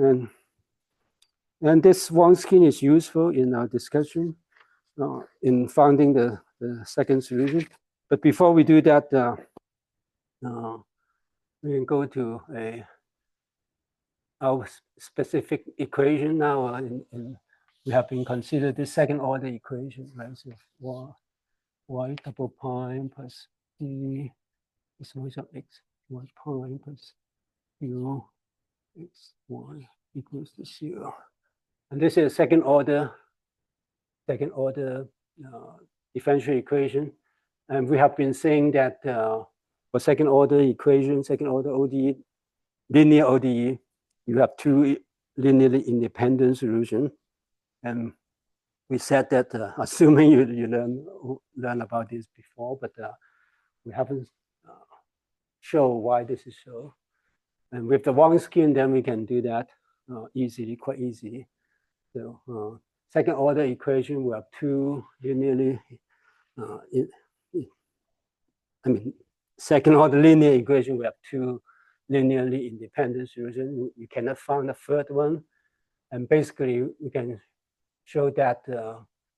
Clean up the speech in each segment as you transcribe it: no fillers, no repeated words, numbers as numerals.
And this Wronskian is useful in our discussion in finding the second solution. But before we do that, we can go to our specific equation now. We have been considered the second order equation, right? So y double prime plus d is always of x, y prime plus q x y equals to 0. And this is second order differential equation. And we have been saying that for second order equation, second order ODE, linear ODE, you have two linearly independent solutions. And we said that, assuming you learn about this before, but we haven't shown why this is so. And with the Wronskian, then we can do that easily, quite easy. So second order equation, we have two linearly, second order linear equation, we have two linearly independent solutions. We cannot find a third one. And basically, we can show that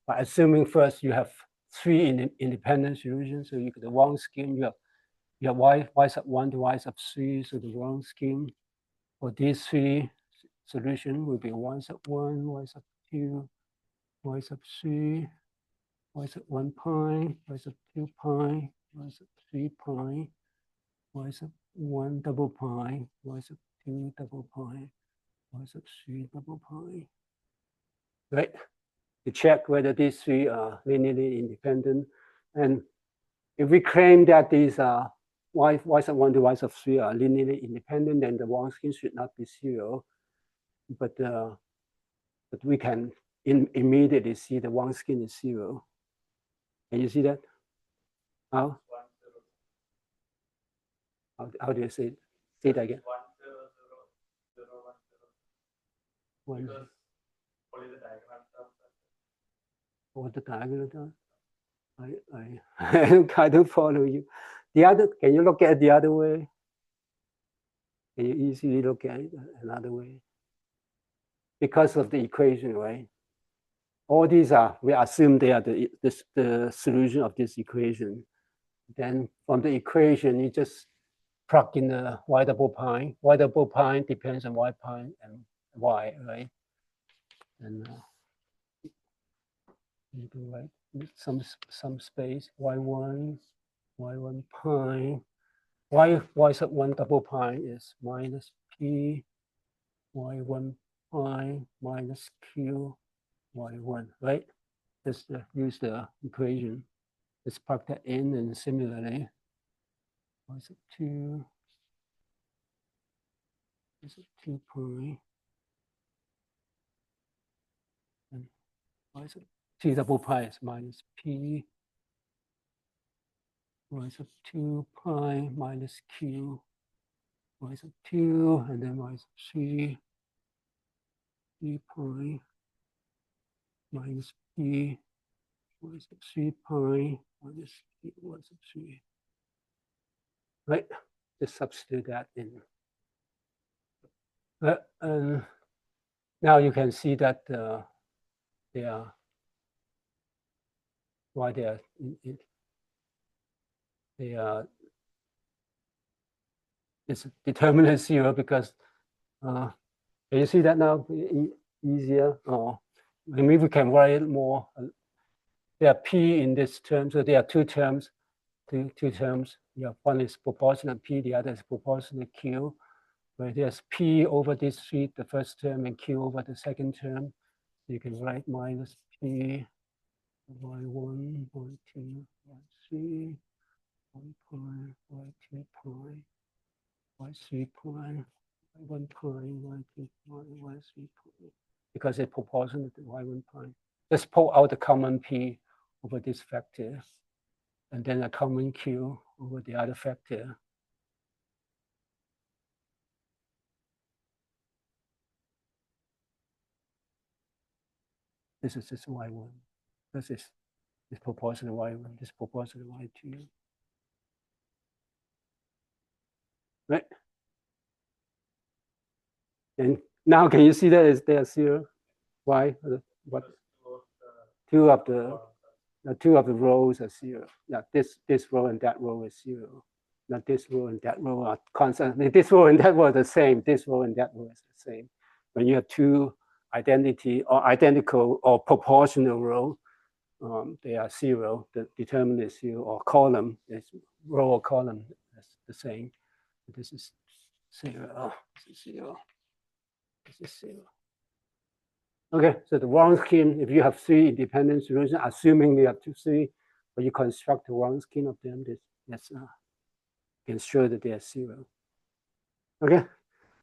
by assuming first you have three independent solutions. So you get the Wronskian, you have y sub 1 to y sub 3. So the Wronskian for these three solutions will be y sub 1, y sub 2, y sub 3, y sub 1 pi, y sub 2 pi, y sub 3 pi, y sub 1 double pi, y sub 2 double pi, y sub 3 double pi. Right? To check whether these three are linearly independent. And if we claim that these are y sub 1 to y sub 3 are linearly independent, then the Wronskian should not be 0. But we can immediately see the Wronskian is 0. Can you see that? How do you say it? Say it again. 1, 0, 0, 1, 0. What the diagonal does? I don't follow you. The other, can you look at it the other way? Can you easily look at it another way? Because of the equation, right? All these are, we assume they are the solution of this equation. Then from the equation, you just plug in the y double prime. Y double prime depends on y prime and y, right? And you can write some space y1 prime. Y sub 1 double prime is minus p y1 prime minus q y1, right? Just use the equation. Let's plug that in, and similarly, y sub 2, y sub 2 pi, and y sub 2 double pi is minus p y sub 2 pi minus q y sub 2, and then y sub 3 pi minus p y sub 3 pi minus p y sub 3. Right? Just substitute that in. Now you can see that they are, why they are, it's determinant 0 because, can you see that now easier? Or maybe we can write it more. There are p in this term, so there are two terms. Two terms. Yeah, one is proportional p, the other is proportional q. Where there's p over this three, the first term, and q over the second term. You can write minus p y1, y2, y3, y prime, y2 prime, y3 prime, y1 prime, y2 prime, y3 prime. Because it's proportional to y1 prime. Just pull out the common p over this factor, and then a common q over the other factor. This is just y1. This is proportional to y1. This is proportional to y2. Right? And Now can you see that is there zero? Why? What? Two of the rows are zero. Now this row and that row is zero. Now this row and that row are constant. This row and that row are the same. This row and that row is the same. When you have two identical or proportional row, they are zero. The determinant is zero, or column is row or column is the same. This is zero. This is zero. This is zero. Okay, so the Wronskian, if you have three independent solutions, assuming you have three, but you construct the Wronskian of them, that's can show that they are zero. Okay,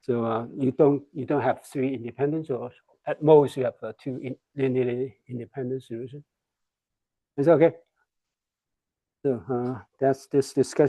so you don't have three independent, or at most you have two linearly independent solutions. Is that okay? So that's this discussion.